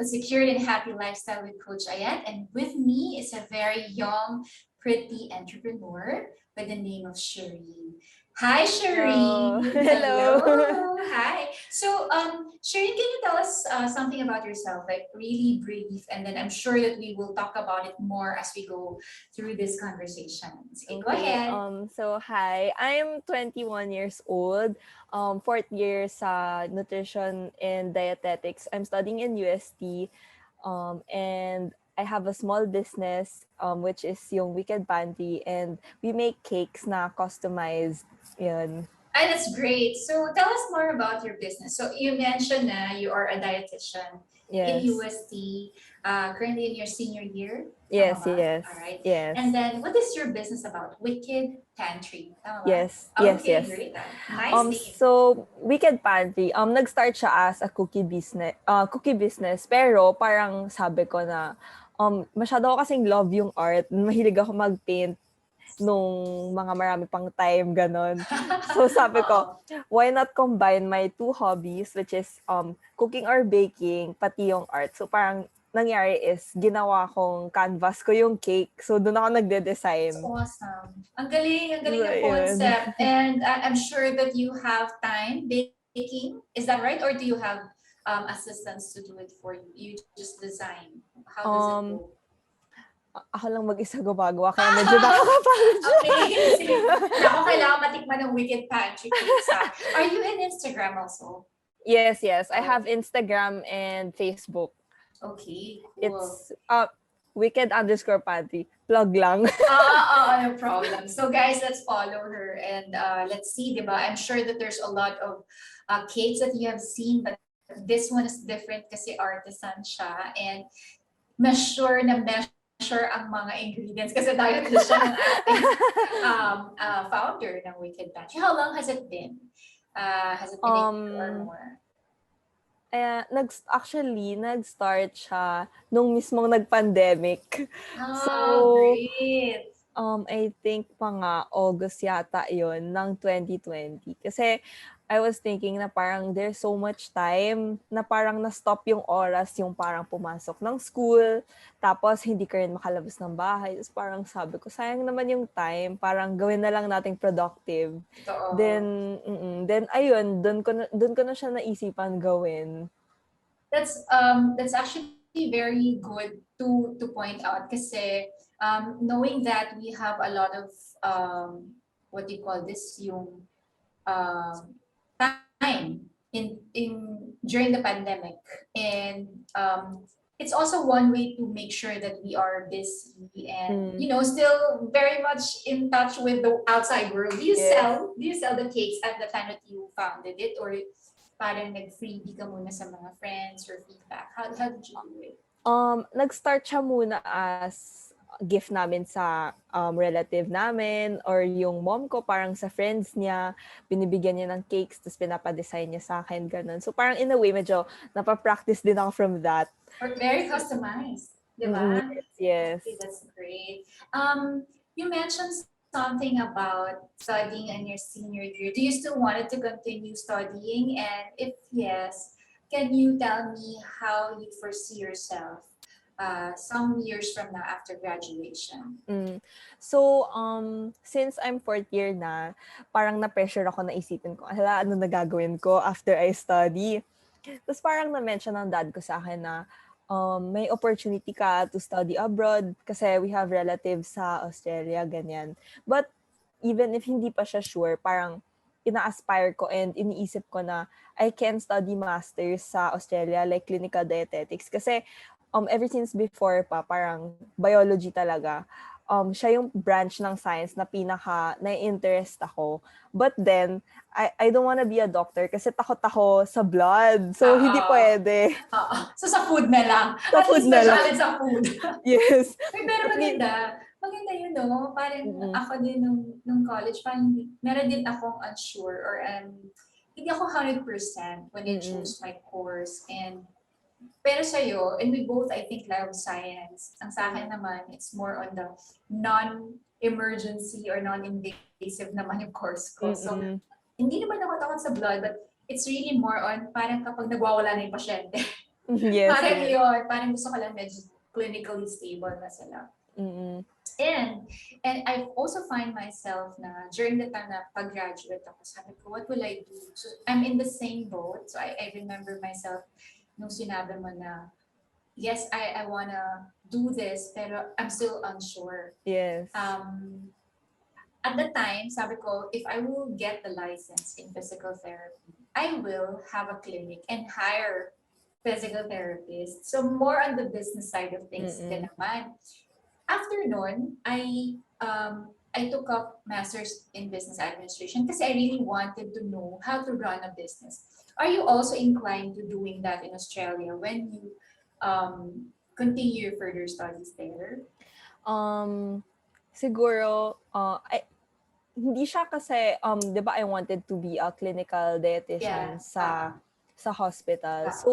to Secured and Happy Lifestyle with Coach Ayat. And with me is a very young, pretty entrepreneur by the name of Sheerene. Hi, Hello. Sheerene. Hello. Hello. Hi. So, Sheerene, can you tell us something about yourself, like really brief, and then I'm sure that we will talk about it more as we go through this conversation. Okay, go Okay. ahead. Hi. I'm 21 years old. Fourth year sa Nutrition and Dietetics. I'm studying in UST. And I have a small business, which is yung Wicked Pantry. And we make cakes na customized. Yun. Ah, that's great. So tell us more about your business. So you mentioned na you are a dietitian in Yes. UST, currently in your senior year. Tama Yes, ba? yes, All right. And yes. then what is your business about? Wicked Pantry. Tama ba? Yes, yes, Okay, yes. great. Nice name. So Wicked Pantry, nag-start siya as a cookie business, pero parang sabi ko na masyado ako kasing love yung art. Mahilig ako mag-paint nung mga marami pang time ganon. So sabi ko, Oo. why not combine my two hobbies, which is cooking or baking pati yung art. So parang nangyari is ginawa kong canvas ko yung cake. So doon ako That's nagde-design. awesome. Ang So galing ng yun. concept. And I'm sure that you have time baking. Is that right? Or do you have assistants to do it for you? You just design. How does it Um, go? Ako lang mag-isa gumagawa, kaya medyo nakakapagod siya. Amazing. Naku, kailangan matikman ng Wicked Pantry pizza. Are you in Instagram also? Yes, yes. I Oh, have Instagram and Facebook. okay, cool. It's wicked_pantry. Plug lang. No problem. So guys, let's follow her and let's see, diba? I'm sure that there's a lot of cakes that you have seen, but this one is different kasi artisan siya and measure ang mga ingredients kasi dietitian siya ng ating founder ng Wicked Pantry. How long has it been? Has it been a year or um, more? nag-start siya nung mismong nag-pandemic. Ah, So, great. I think mga August yata yon ng 2020. Kasi I was thinking na parang there's so much time na parang na-stop yung oras yung parang pumasok ng school, tapos hindi ka rin makalabas ng bahay. Tapos parang sabi ko, sayang naman yung time, parang gawin na lang nating productive. Totoo. Then ayun, doon ko na siya naisipan gawin. That's actually very good to point out kasi knowing that we have a lot of what do you call this yung time in during the pandemic and it's also one way to make sure that we are busy and Mm, still very much in touch with the outside world. yes. Do you sell the cakes at the time that you founded it or parang nag-freebie ka muna sa mga friends or feedback? How did you do it? Nag-start siya muna as gift namin sa relative namin or yung mom ko, parang sa friends niya, binibigyan niya ng cakes, tapos pinapadesign niya sa akin, ganun. So parang in a way, medyo napapractice din ako from that. Or very customized, di ba? Yes, yes. Okay, that's great. You mentioned something about studying in your senior year. Do you still wanted to continue studying? And if yes, can you tell me how you foresee yourself some years from now after graduation? Mm. So, since I'm fourth year na, parang na-pressure ako na isipin ko, hala, ano na gagawin ko after I study? Tapos parang na-mention ng dad ko sa akin na may opportunity ka to study abroad kasi we have relatives sa Australia, ganyan. But even if hindi pa siya sure, parang ina-aspire ko and iniisip ko na I can study masters sa Australia like Clinical Dietetics kasi ever since before pa, parang biology talaga. Siya yung branch ng science na pinaka na-interest ako. But then, I don't wanna be a doctor kasi takot ako sa blood. So, hindi Oo. pwede. Oo. So sa food na lang. Sa At food least na lang. specialist sa food. Yes. Uy, pero Kasi, maganda. Maganda yun, no? Parang mm, ako din nung college, parang meron din akong unsure or hindi ako 100% when I mm, chose my course. Pero sa'yo, and we both, I think, love science. Ang sa akin naman, it's more on the non-emergency or non-invasive naman yung course ko. So, mm, hindi naman ako takot sa blood, but it's really more on parang kapag nagwawala na yung pasyente. Yes, Parang yes. yun, parang gusto ko lang medyo clinically stable na sila. Mm-mm. And I also find myself na during the time na pag-graduate ako, sabi ko, what will I do? So I'm in the same boat. So I remember myself nung sinabi mo na, yes, I wanna do this, pero I'm still unsure. Yes. At the time, sabi ko, if I will get the license in physical therapy, I will have a clinic and hire physical therapists. So more on the business side of things ka Mm-mm. naman. After nun, I took up master's in business administration kasi I really wanted to know how to run a business. Are you also inclined to doing that in Australia when you continue your further studies there? Um, siguro, hindi siya kasi, 'di ba I wanted to be a clinical dietitian Yeah. sa hospital. Uh, So,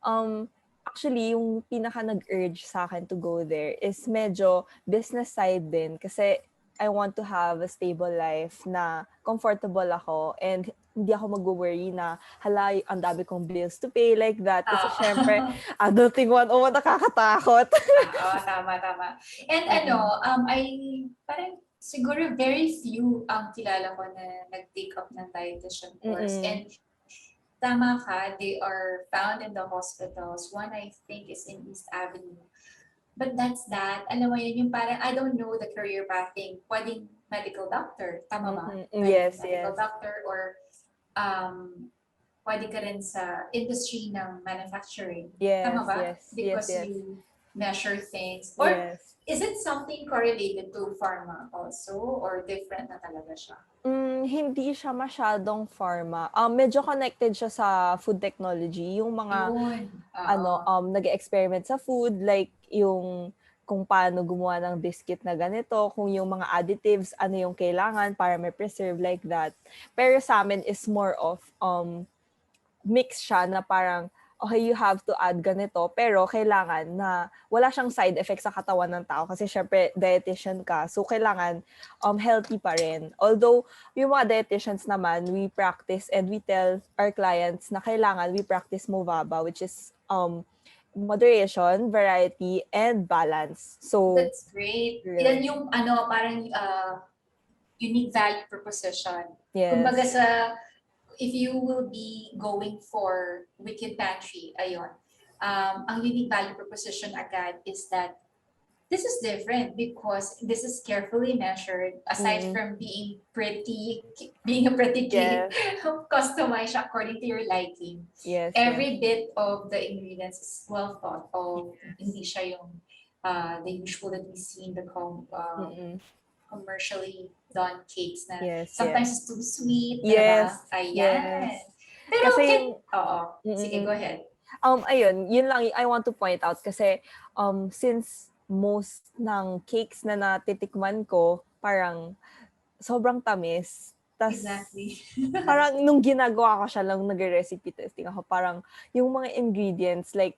um, actually, yung pinaka nag-urge sa akin to go there is medyo business side din kasi I want to have a stable life na comfortable ako and hindi ako mag-worry na, hala, ang dami kong bills to pay like that. Kasi syempre, uh, adulting 101 nakakatakot. Oo, tama, tama. And Mm-mm. I parang siguro very few ang kilala ko na nag-take up ng dietitian course. Mm-mm. And tama ka, they are found in the hospitals. One I think is in East Avenue. But that's that. Alam mo yun, yung parang, I don't know the career pathing. Pwedeng medical doctor. Tama ba? Mm-mm. Pwedeng Yes, medical yes. doctor or um, pwede ka rin sa industry ng manufacturing. Tama Yes, ba? yes, yes, Because yes, you measure things. Or yes. is it something correlated to pharma also? Or different na talaga siya? Hindi siya masyadong pharma. Medyo connected siya sa food technology, yung mga Yun. Oo. nag-experiment sa food, like yung kung paano gumawa ng biscuit na ganito, kung yung mga additives, ano yung kailangan para may preserve like that. Pero sa amin is more of mix siya na parang, okay, you have to add ganito, pero kailangan na wala siyang side effect sa katawan ng tao kasi syempre dietitian ka. So kailangan healthy pa rin. Although yung mga dietitians naman, we practice and we tell our clients na kailangan we practice MOVABA, which is moderation, variety, and balance. So, That's great. Yan yun. yung parang unique value proposition. Kumbaga Yes. if you will be going for Wicked Pantry, ayun, ang unique value proposition agad is that this is different because this is carefully measured aside Mm-mm. from being a pretty cake, Yes. customized according to your liking. Yes, yes. Every bit of the ingredients is well thought of. Yes. Hindi siya yung the usual that we see in the Mm-mm. commercially done cakes na Yes, sometimes yes. it's too sweet, Yes, diba? Ayan. yes. Pero Kasi yung, oo. Sige, go mm, ahead. ayun, yun lang I want to point out kasi since most ng cakes na natitikman ko, parang sobrang tamis. Tas Exactly. parang nung ginagawa ko siya lang nagre-recipe testing ako, parang yung mga ingredients like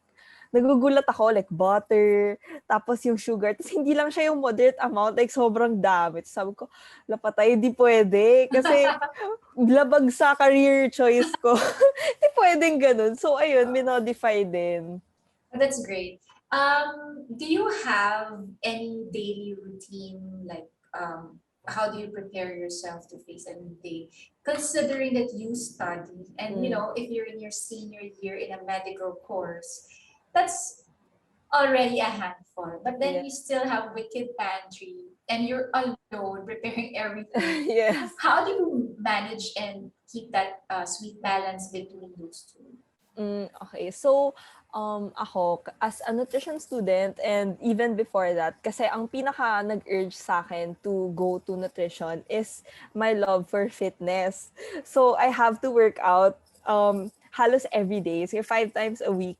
nagugulat ako like butter, tapos yung sugar, tapos hindi lang siya yung moderate amount, like sobrang dami. Tapos sabi ko, lapatay, hindi pwede. Kasi labag sa career choice ko. Hindi pwedeng ganun. So, ayun, minodify din. That's great. Do you have any daily routine, like how do you prepare yourself to face a new day? Considering that you study, and Mm. if you're in your senior year in a medical course, that's already a handful. But then Yeah. you still have Wicked Pantry, and you're alone preparing everything. Yes. How do you manage and keep that sweet balance between those two? Okay. So, ako, as a nutrition student and even before that, kasi ang pinaka nag-urge sa akin to go to nutrition is my love for fitness. So, I have to work out halos every day. So, 5 times a week.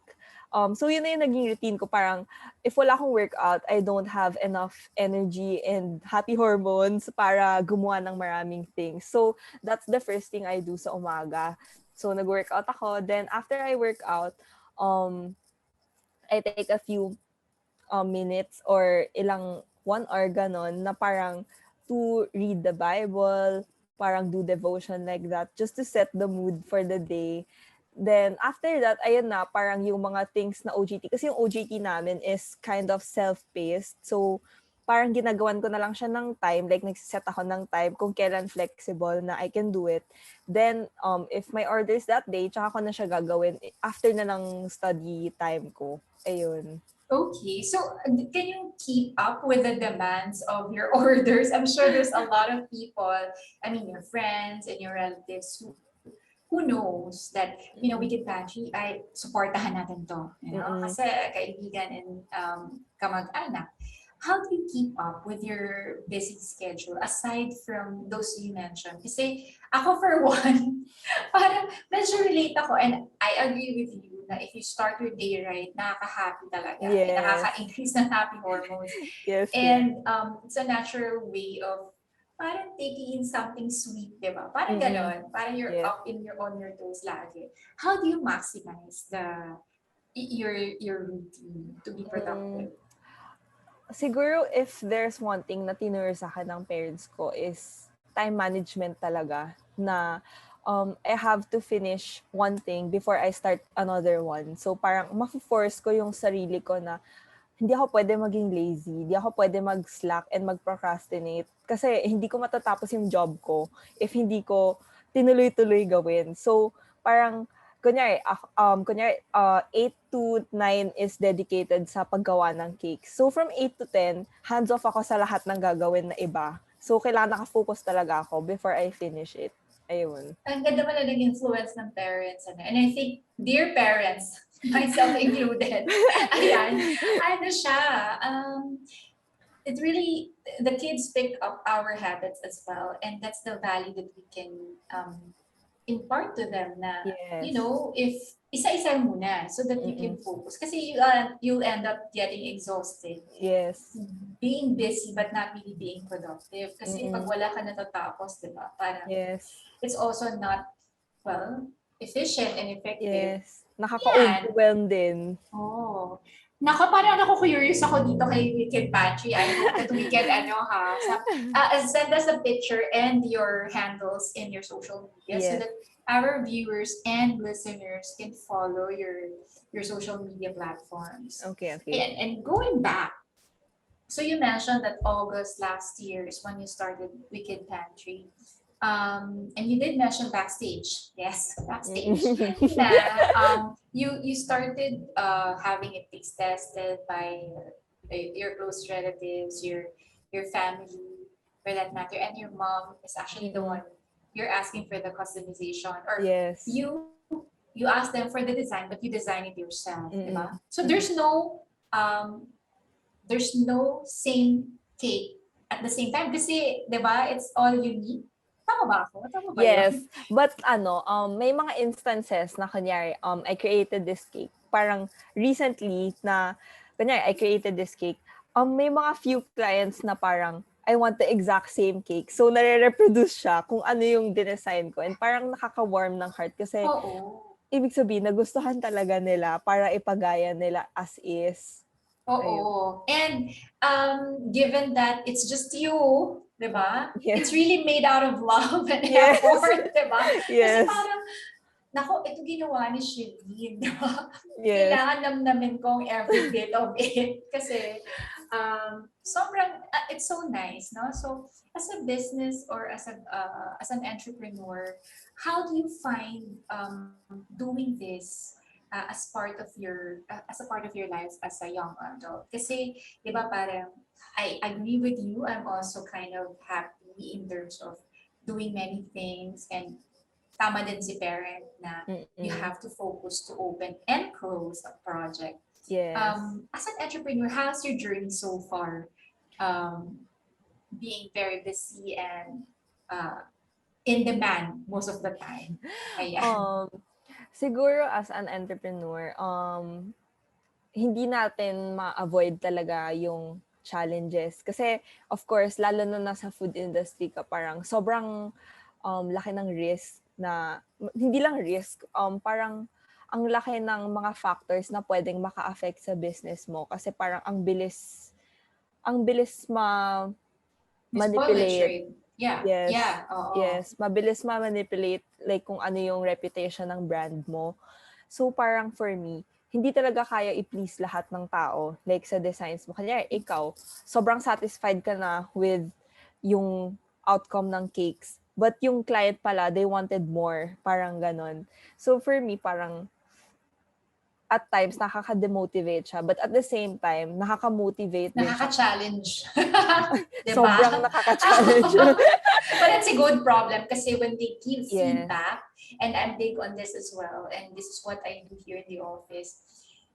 So, yun na yung naging routine ko. Parang, if wala akong workout, I don't have enough energy and happy hormones para gumawa ng maraming things. So, that's the first thing I do sa umaga. So, nag-workout ako. Then, after I work out, I take a few minutes or 1 hour ganon na parang to read the Bible, parang do devotion like that, just to set the mood for the day. Then, after that, ayun na, parang yung mga things na OJT. Kasi yung OJT namin is kind of self-paced. So, parang ginagawan ko na lang siya ng time. Like, nagsiset ako ng time kung kailan flexible na I can do it. Then, if my orders that day, tsaka ko na siya gagawin after na ng study time ko. Ayun. Okay, so can you keep up with the demands of your orders? I'm sure there's a lot of people, I mean, your friends and your relatives who knows that, Wicked Pantry, ay, supportahan natin to, Mm-mm. kasi kaibigan and kamag-anak. How do you keep up with your busy schedule aside from those you mentioned? Kasi ako for one, parang medyo relate ako and I agree with you na if you start your day right, nakaka-happy talaga and Yes. nakaka-increase ng happy hormones. Yes, yes. And it's a natural way of parang taking in something sweet, di ba? Parang Mm-mm. ganon. Parang you're Yes. up in your on your toes lagi. How do you maximize your routine to be Mm. productive? Siguro if there's one thing na tinuro sa akin ng parents ko is time management talaga na I have to finish one thing before I start another one. So parang ma-force ko yung sarili ko na hindi ako pwede maging lazy, hindi ako pwede mag-slack and mag-procrastinate kasi hindi ko matatapos yung job ko if hindi ko tinuloy-tuloy gawin. So parang kunyari, 8 to 9 is dedicated sa paggawa ng cake. So, from 8 to 10, hands off ako sa lahat ng gagawin na iba. So, kailangan nakafocus talaga ako before I finish it. Ayun. Ang ganda pala ng influence ng parents. Ano? And I think, dear parents, myself included, ayan, ano siya, it really, the kids pick up our habits as well. And that's the value that we can impart to them na, Yes. if isa-isa muna so that you can Mm-mm. focus. Kasi you'll end up getting exhausted Yes. being busy but not really being productive. Kasi pag Mm-mm. wala ka natatapos, di ba? Parang Yes. it's also not, well, efficient and effective. Yes. Yan. Nakaka-overwhelm din. Oh. Nako, parang ako curious ako dito kay Wicked Pantry. I hope that we can, send us a picture and your handles in your social media so Yes. that our viewers and listeners can follow your social media platforms. Okay, okay. And going back, so you mentioned that August last year is when you started Wicked Pantry. And you did mention backstage. Yes, backstage. Na, you started having it taste tested by your close relatives, your family, for that matter, and your mom is actually the Mm-mm. one you're asking for the customization, or Yes. you ask them for the design, but you design it yourself, diba? Mm-mm. So there's no same cake at the same time kasi, di ba, it's all unique. Tama ba ako? Tama ba yun? Yes. But may mga instances na kunyari, I created this cake. Parang recently na, kunyari, I created this cake. May mga few clients na parang, I want the exact same cake. So, nare-reproduce siya kung ano yung dinesign ko. And parang nakaka-warm ng heart kasi Oo. ibig sabihin, nagustuhan talaga nila para ipagaya nila as is. Ayun. Oo. And given that it's just you, di ba? Yeah. It's really made out of love and Yes. effort, di ba? Kasi Yes. parang, nako, ito ginawa ni Shereene, di ba? Yes. Kailangan namnamin kong every bit of it. Kasi sobrang, it's so nice, no? So, as a business or as an entrepreneur, how do you find doing this as a part of your life as a young adult? Kasi, di ba, parang I agree with you. I'm also kind of happy in terms of doing many things, and tama din si parent na you Mm-mm. have to focus to open and close a project. Yes. As an entrepreneur, how's your journey so far? Being very busy and in demand most of the time. Ayan. Siguro as an entrepreneur, hindi natin ma-avoid talaga yung challenges. Kasi, of course, lalo na nasa food industry ka, parang sobrang laki ng risk na, hindi lang risk, parang ang laki ng mga factors na pwedeng maka-affect sa business mo. Kasi parang ang bilis You spoil it, manipulate. Shereen. Yeah, Yes. yeah, oo. Yes, mabilis ma-manipulate like kung ano yung reputation ng brand mo. So parang for me, hindi talaga kaya i-please lahat ng tao. Like sa designs mo. Kanya ikaw, sobrang satisfied ka na with yung outcome ng cakes. But yung client pala, they wanted more. Parang ganon. So for me, parang at times nakaka-demotivate siya. But at the same time, nakaka-motivate din siya. Nakaka-challenge. 'Di Sobrang ba? nakaka-challenge. But it's a good problem kasi when they give Yes. feedback, and I'm big on this as well, and this is what I do here in the office.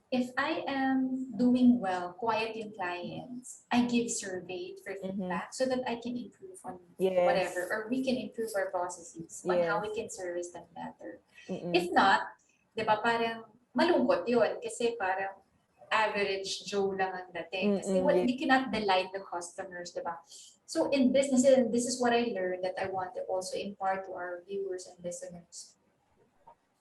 If I am doing well, quieting clients, I give survey for Mm-hmm. feedback so that I can improve on Yes. whatever, or we can improve our processes on how Yes. we can service them better. Mm-mm. If not, di ba parang malungkot yun kasi parang average Joe lang ang dating. Kasi Mm-mm. we cannot delight the customers, di ba? So in business, and this is what I learned that I want to also impart to our viewers and listeners.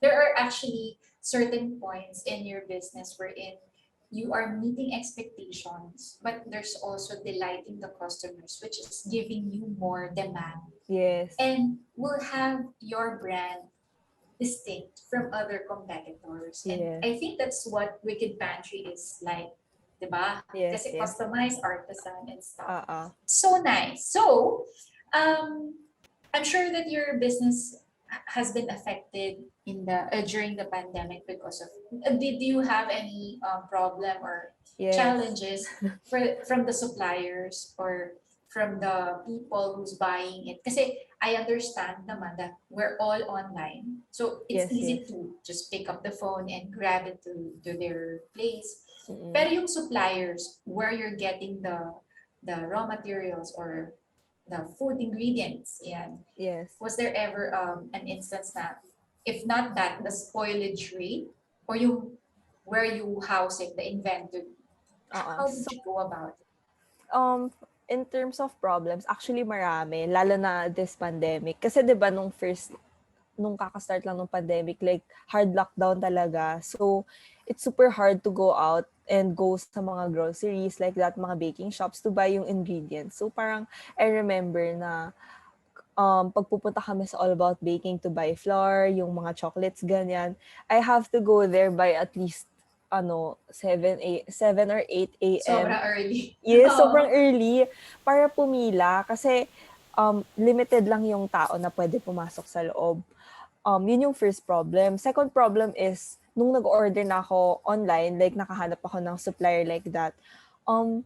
There are actually certain points in your business wherein you are meeting expectations, but there's also delighting the customers, which is giving you more demand Yes. and will have your brand distinct from other competitors. And Yes. I think that's what Wicked Pantry is like, diba? Yes. Kasi Yes. customized artisan and stuff. Uh-uh. So nice. So, um, I'm sure that your business has been affected in the during the pandemic because of. Did you have any problem or Yes. challenges from the suppliers or from the people who's buying it? Kasi I understand naman that we're all online, so it's Yes. easy Yes. to just pick up the phone and grab it to their place. Mm-mm. Pero yung suppliers, where you're getting the raw materials or the food ingredients, yan. Yes. Was there ever an instance that, if not that, the spoilage rate or you where you house it, the inventory, Uh-uh. how did So, you go about it? um, in terms of problems, actually marami, lalo na this pandemic. Kasi 'di ba nung kaka-start lang nung pandemic, like hard lockdown talaga. So, it's super hard to go out and go sa mga groceries like that, mga baking shops to buy yung ingredients. So, parang I remember na pagpupunta kami sa All About Baking to buy flour, yung mga chocolates, ganyan, I have to go there by at least 7 or 8 a.m. Sobra early. Yes, sobrang Oo. early para pumila kasi limited lang yung tao na pwede pumasok sa loob. Yun yung first problem. Second problem is, nung nag-order na ako online, like nakahanap ako ng supplier like that, um,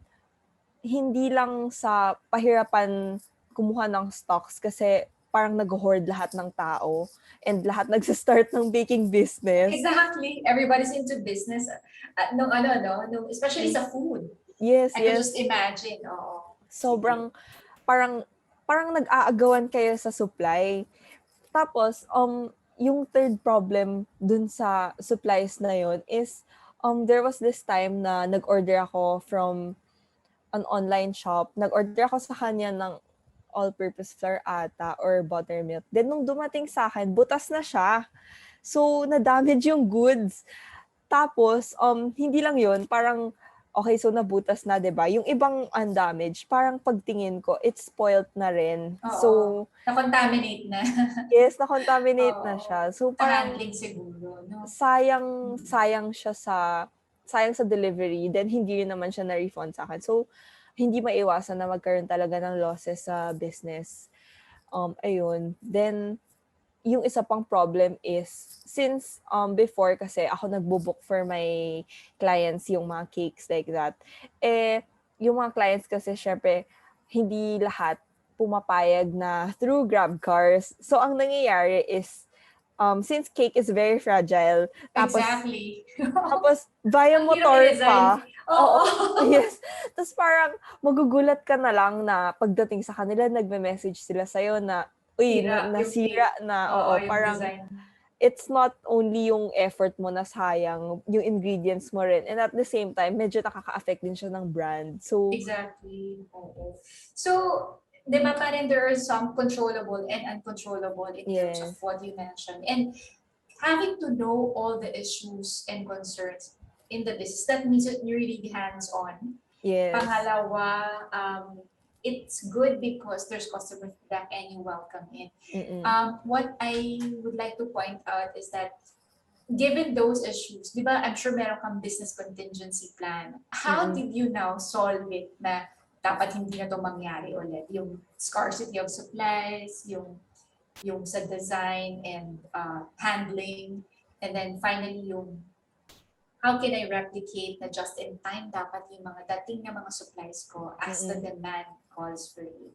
hindi lang sa pahirapan kumuha ng stocks kasi parang nag-hoard lahat ng tao and lahat nagsa-start ng baking business. Exactly. Everybody's into business. Nung ano, no? Nung, especially sa food. Yes, I could yes. just imagine. Oo. Sige. Sobrang parang parang nag-aagawan kayo sa supply. Tapos, yung third problem dun sa supplies na yun is, there was this time na nag-order ako from an online shop. Nag-order ako sa kanya ng all-purpose flour ata or buttermilk. Then, nung dumating sa akin, butas na siya. So, na-damage yung goods. Tapos, hindi lang yun, parang, okay, so nabutas na, 'di ba? Yung ibang undamaged, parang pagtingin ko, it's spoiled na rin. Oo. So, Na-contaminate na. yes, na-contaminate na Oo. siya. So, Sa parang handling siguro, no? sayang Mm. sayang sa delivery, then hindi rin naman siya na-refund sa akin. So, hindi maiwasan na magkaroon talaga ng losses sa business. Ayun. Then, yung isa pang problem is, since before kasi ako nagbo-book for my clients yung mga cakes like that, yung mga clients kasi syempre, hindi lahat pumapayag na through grab cars. So, ang nangyayari is, since cake is very fragile, tapos Exactly. tapos via Ang hirap motor i-design. pa. Oo, Oo. yes. Tapos parang magugulat ka na lang na pagdating sa kanila, nagme-message sila sa'yo na, uy, Sira yung nasira cake. na. Oo, Oo, yung parang design. it's not only yung effort mo na sayang, yung ingredients mo rin. And at the same time, medyo nakaka-affect din siya ng brand. So, Exactly. Oo. So, di ba parang there are some controllable and uncontrollable in terms of yes. what you mentioned. And having to know all the issues and concerns in the business, that means that you're really hands-on. Yes. Pangalawa, it's good because there's customer feedback and you welcome it. Mm-mm. What I would like to point out is that given those issues, di ba, I'm sure meron kang business contingency plan. How Mm-mm. did you now solve it na dapat hindi na to mangyari ulit? Yung scarcity of supplies, yung sa design and handling, and then finally yung how can I replicate na just in time dapat yung mga dating na mga supplies ko as the Mm-mm. demand calls for it.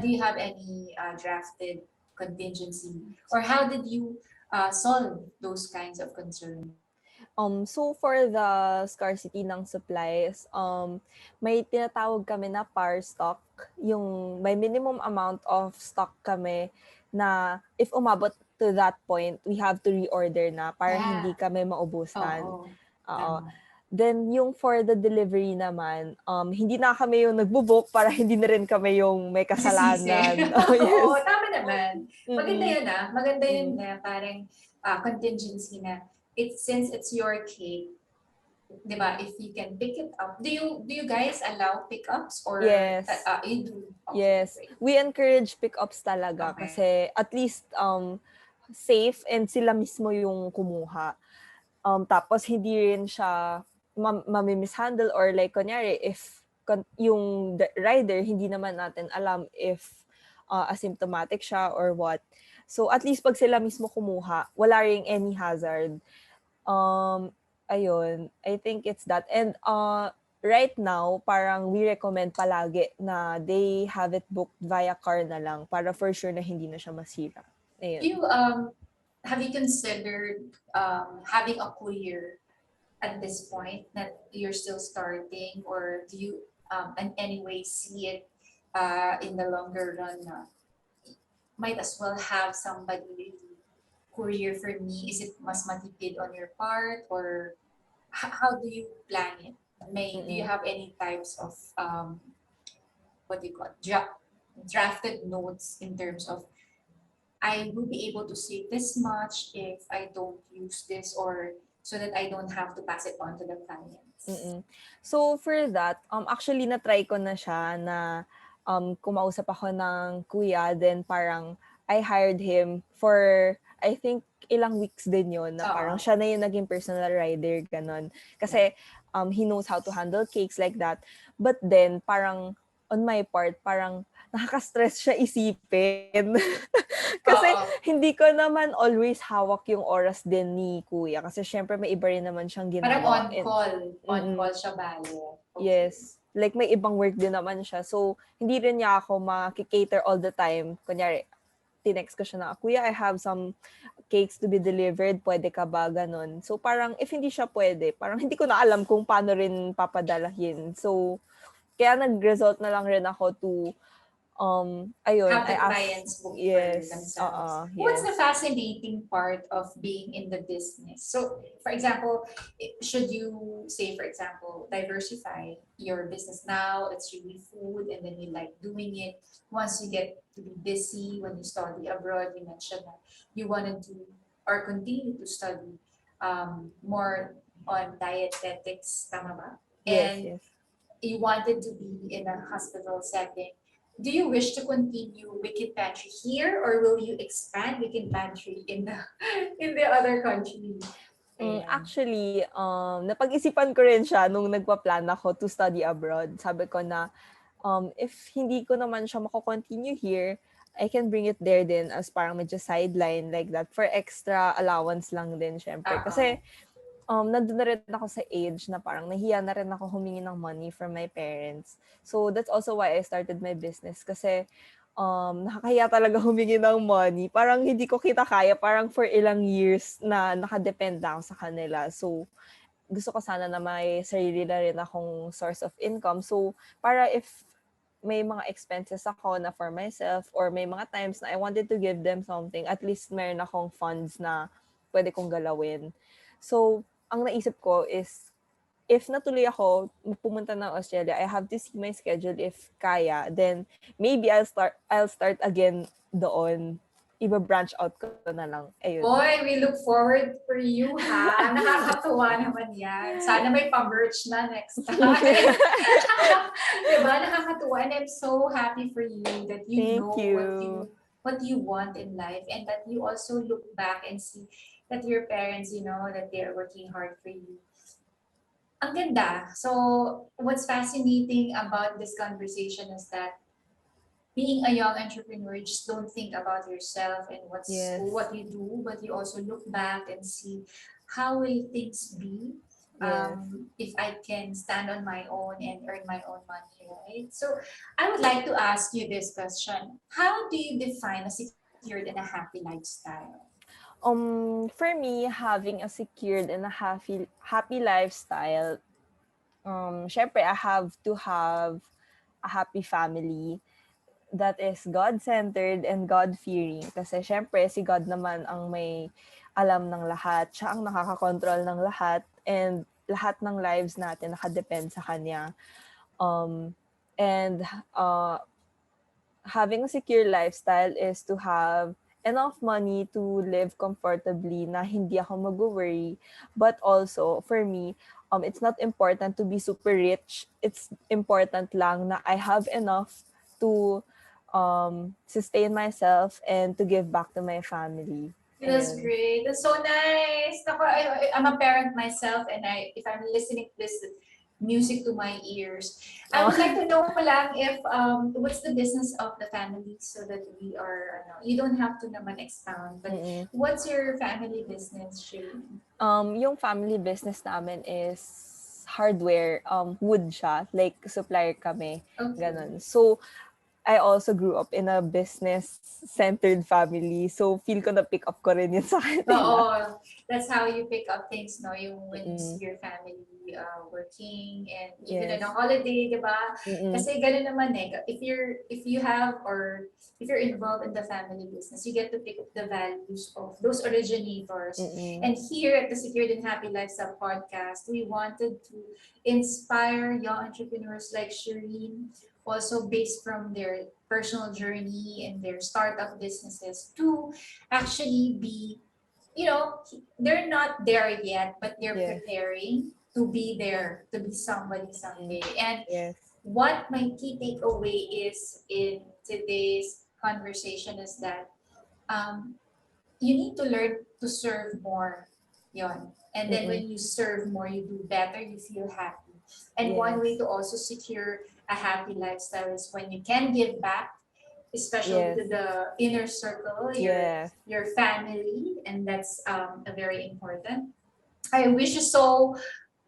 Do you have any drafted contingency or how did you solve those kinds of concerns? So for the scarcity ng supplies, may tinatawag kami na par stock. Yung may minimum amount of stock kami na if umabot to that point, we have to reorder na para hindi Yeah, kami maubusan. oo, Oo. tama. Then yung for the delivery naman, hindi na kami yung nagbo-book para hindi na rin kami yung may Masisisi. kasalanan. Oh, Oo, yes. tama naman. Maganda Mm-mm. yun maganda yun Mm-mm. na parang contingency na since it's your cake, 'di ba? If you can pick it up. Do you guys allow pickups or Yes. you do? Okay, Yes. great. We encourage pickups talaga Okay. kasi at least safe and sila mismo yung kumuha. Tapos hindi rin siya mami-mishandle or like kunyari if yung rider hindi naman natin alam if asymptomatic siya or what. So at least pag sila mismo kumuha, wala ring any hazard. Um, ayun, I think it's that. And right now, parang we recommend palagi na they have it booked via car na lang para for sure na hindi na siya masira. Do Ayun. you have you considered having a courier at this point that you're still starting, or do you in any way see it in the longer run na might as well have somebody really courier for me? Is it mas matipid on your part, or how do you plan it? Do you Mm-mm. have any types of what do you call it? Drafted notes in terms of I will be able to save this much if I don't use this, or so that I don't have to pass it on to the clients. Mm. So for that, actually na-try ko na siya na kumausap ako ng kuya, then parang I hired him for I think ilang weeks din yon na parang Oo. siya na yung naging personal rider, ganon. Yeah. Kasi he knows how to handle cakes like that. But then parang on my part, parang nakaka-stress siya isipin. Kasi Oo. hindi ko naman always hawak yung oras din ni kuya kasi syempre may iba rin naman siyang Parang ginagawa. on And call. On mm, call siya bale. Okay. yes. Like may ibang work din naman siya. So, hindi rin niya ako makikater all the time. Kunyari, tinext ko siya na, Kuya, I have some cakes to be delivered. Pwede ka ba? Ganon. So, parang if hindi siya pwede, parang hindi ko na alam kung paano rin papadalahin. So, kaya nag-result na lang rin ako to, ayun, Have I the asked, clients book for yes, themselves. What's yes. the fascinating part of being in the business? So, for example, should you say, for example, diversify your business now, it's really food, and then you like doing it. Once you get to be busy when you study abroad, you mentioned that you wanted to or continue to study more on dietetics, tama ba? Yes, And yes. you wanted to be in a hospital setting. Do you wish to continue Wicked Pantry here, or will you expand Wicked Pantry in the in the other country? Ayan. Actually, napag-isipan ko rin siya nung nagpa-plan ako to study abroad. Sabi ko na, if hindi ko naman siya mako-continue here, I can bring it there din as parang medyo sideline like that for extra allowance lang din syempre. Kasi Oo. nandun na rin ako sa age na parang nahiya na rin ako humingi ng money from my parents. So that's also why I started my business kasi nakakahiya talaga humingi ng money. Parang hindi ko kita kaya parang for ilang years na nakadepend na ako sa kanila. So gusto ko sana na may sarili na rin akong source of income. So para if may mga expenses ako na for myself or may mga times na I wanted to give them something, at least meron akong funds na pwede kong galawin. So, ang naisip ko is, if natuloy ako pumunta ng Australia, I have to see my schedule if kaya. Then, maybe I'll start again doon. iba-branch out ko na lang. Ayun. Boy, we look forward for you, ha? Nakakatuwa naman yan. Sana may pa-merch na next time. Diba? Nakakatuwa. And I'm so happy for you that you Thank know you. what you want in life, and that you also look back and see that your parents, that they're working hard for you. Ang ganda. So, what's fascinating about this conversation is that being a young entrepreneur, you just don't think about yourself and Yes. what you do, but you also look back and see how will things be Yes. if I can stand on my own and earn my own money, right? So I would like to ask you this question: how do you define a secured and a happy lifestyle? For me, having a secured and a happy lifestyle, syempre, I have to have a happy family that is God-centered and God-fearing. Kasi syempre, si God naman ang may alam ng lahat. Siya ang nakakakontrol ng lahat. And lahat ng lives natin nakadepend sa Kanya. And having a secure lifestyle is to have enough money to live comfortably na hindi ako mag-worry. But also, for me, it's not important to be super rich. It's important lang na I have enough to sustain myself and to give back to my family. That's Ayun. great. That's so nice. I'm a parent myself, and if I'm listening to this music to my ears, I would like to know lang if what's the business of the family, so that we are you don't have to naman expound, but what's your family business, Sheerene? Yung family business namin is hardware, wood siya, like supplier kami, ganun. So, I also grew up in a business-centered family. So, feel ko na pick up ko rin yun sa kanila. Oo. That's how you pick up things, no? Yung when you see your family working, and even on a holiday, di ba? Kasi gano'n naman eh. If you have, or if you're involved in the family business, you get to pick up the values of those originators. And here at the Secured and Happy Lifestyle Podcast, we wanted to inspire young entrepreneurs like Sheerene, also based from their personal journey and their startup businesses, to actually be, they're not there yet, but they're preparing to be there, to be somebody someday. And what my key takeaway is in today's conversation is that you need to learn to serve more. Yon. And then when you serve more, you do better, you feel happy. And one way to also secure a happy lifestyle is when you can give back, especially to the inner circle, your family, and that's a very important. I wish you so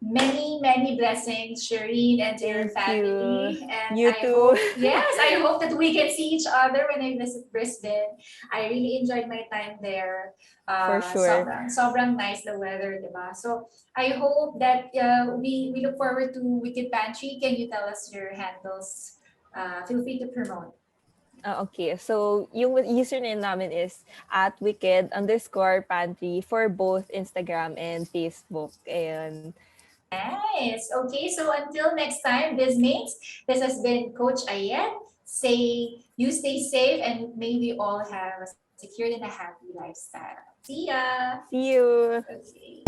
many blessings, Sheerene, and to your family. And you too. I hope that we can see each other when I visit Brisbane. I really enjoyed my time there. For sure. Sobrang nice the weather, diba? So I hope that we look forward to Wicked Pantry. Can you tell us your handles? Feel free to promote. Okay, so yung username namin is @wicked_pantry for both Instagram and Facebook. Ayun. Nice. Okay, so until next time, Bizmates, this has been Coach Ayet. You stay safe, and may we all have a secured and a happy lifestyle. See ya. See you. Okay.